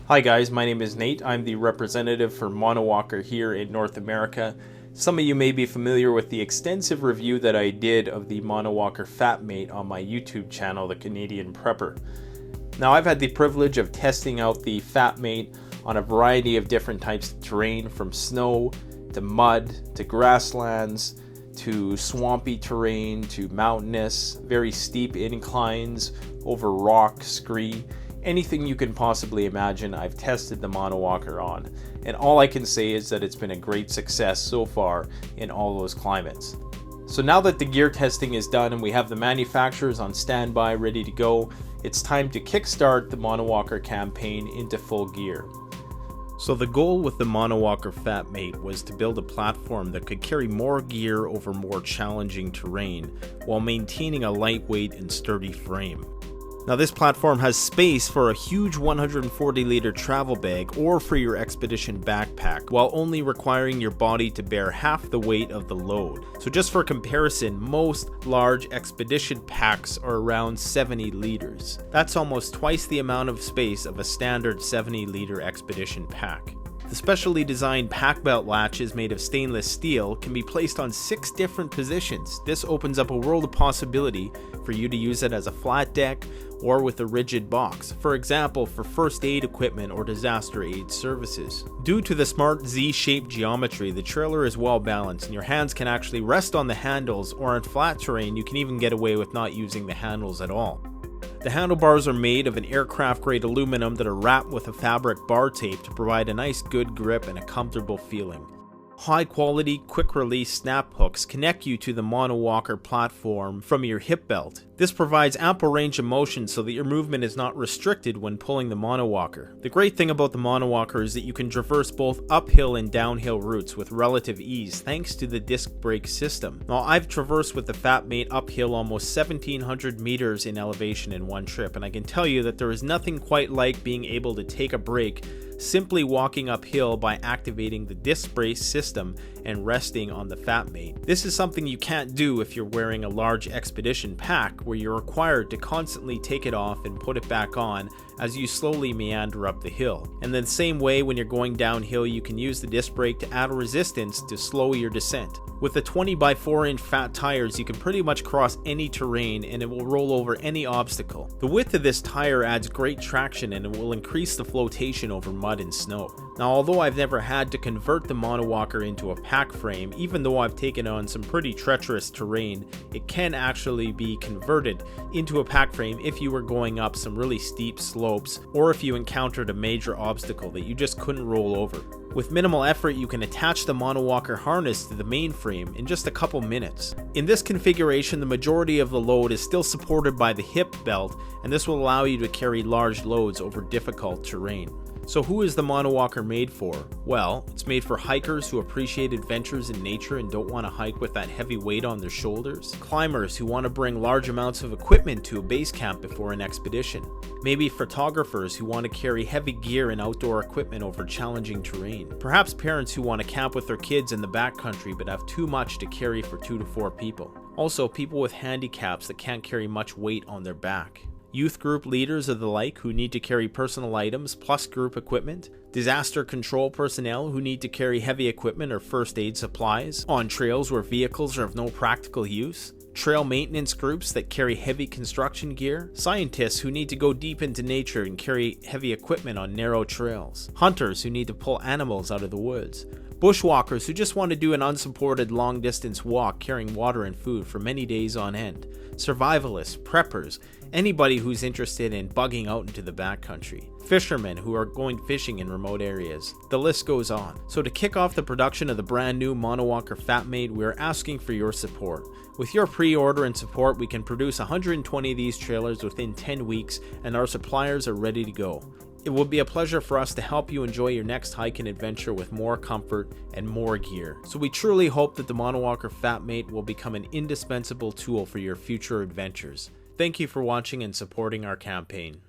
Hi guys, my name is Nate. I'm the representative for Monowalker here in North America. Some of you may be familiar with the extensive review that I did of the Monowalker Fatmate on my YouTube channel, The Canadian Prepper. Now I've had the privilege of testing out the Fatmate on a variety of different types of terrain, from snow to mud to grasslands to swampy terrain to mountainous, very steep inclines over rock, scree. Anything you can possibly imagine, I've tested the Monowalker on, and all I can say is that it's been a great success so far in all those climates. So now that the gear testing is done and we have the manufacturers on standby ready to go, it's time to kickstart the Monowalker campaign into full gear. So the goal with the Monowalker Fatmate was to build a platform that could carry more gear over more challenging terrain while maintaining a lightweight and sturdy frame. Now this platform has space for a huge 140-liter travel bag or for your expedition backpack, while only requiring your body to bear half the weight of the load. So just for comparison, most large expedition packs are around 70 liters. That's almost twice the amount of space of a standard 70-liter expedition pack. The specially designed pack belt latches made of stainless steel can be placed on 6 different positions. This opens up a world of possibility for you to use it as a flat deck or with a rigid box, for example for first aid equipment or disaster aid services. Due to the smart Z-shaped geometry, the trailer is well balanced and your hands can actually rest on the handles, or on flat terrain you can even get away with not using the handles at all. The handlebars are made of an aircraft-grade aluminum that are wrapped with a fabric bar tape to provide a nice good grip and a comfortable feeling. High-quality, quick-release snap hooks connect you to the Monowalker platform from your hip belt. This provides ample range of motion so that your movement is not restricted when pulling the Monowalker. The great thing about the Monowalker is that you can traverse both uphill and downhill routes with relative ease thanks to the disc brake system. Now I've traversed with the Fatmate uphill almost 1,700 meters in elevation in one trip, and I can tell you that there is nothing quite like being able to take a break simply walking uphill by activating the disc brake system and resting on the Fatmate. This is something you can't do if you're wearing a large expedition pack, where you're required to constantly take it off and put it back on as you slowly meander up the hill. And then the same way, when you're going downhill, you can use the disc brake to add resistance to slow your descent. With the 20x4 inch fat tires, you can pretty much cross any terrain and it will roll over any obstacle. The width of this tire adds great traction and it will increase the flotation over mud and snow. Now, although I've never had to convert the Monowalker into a pack frame, even though I've taken on some pretty treacherous terrain, it can actually be converted into a pack frame if you were going up some really steep slopes or if you encountered a major obstacle that you just couldn't roll over. With minimal effort, you can attach the Monowalker harness to the main frame in just a couple minutes. In this configuration, the majority of the load is still supported by the hip belt, and this will allow you to carry large loads over difficult terrain. So who is the Monowalker made for? Well, it's made for hikers who appreciate adventures in nature and don't want to hike with that heavy weight on their shoulders, climbers who want to bring large amounts of equipment to a base camp before an expedition, maybe photographers who want to carry heavy gear and outdoor equipment over challenging terrain, perhaps parents who want to camp with their kids in the backcountry but have too much to carry for 2 to 4 people. Also, people with handicaps that can't carry much weight on their back. Youth group leaders of the like who need to carry personal items plus group equipment, disaster control personnel who need to carry heavy equipment or first aid supplies on trails where vehicles are of no practical use, trail maintenance groups that carry heavy construction gear, scientists who need to go deep into nature and carry heavy equipment on narrow trails, hunters who need to pull animals out of the woods, bushwalkers who just want to do an unsupported long-distance walk carrying water and food for many days on end, survivalists, preppers, anybody who's interested in bugging out into the backcountry, fishermen who are going fishing in remote areas. The list goes on. So to kick off the production of the brand new Monowalker Fatmate, we are asking for your support. With your pre-order and support, we can produce 120 of these trailers within 10 weeks, and our suppliers are ready to go. It will be a pleasure for us to help you enjoy your next hike and adventure with more comfort and more gear. So we truly hope that the Monowalker Fatmate will become an indispensable tool for your future adventures. Thank you for watching and supporting our campaign.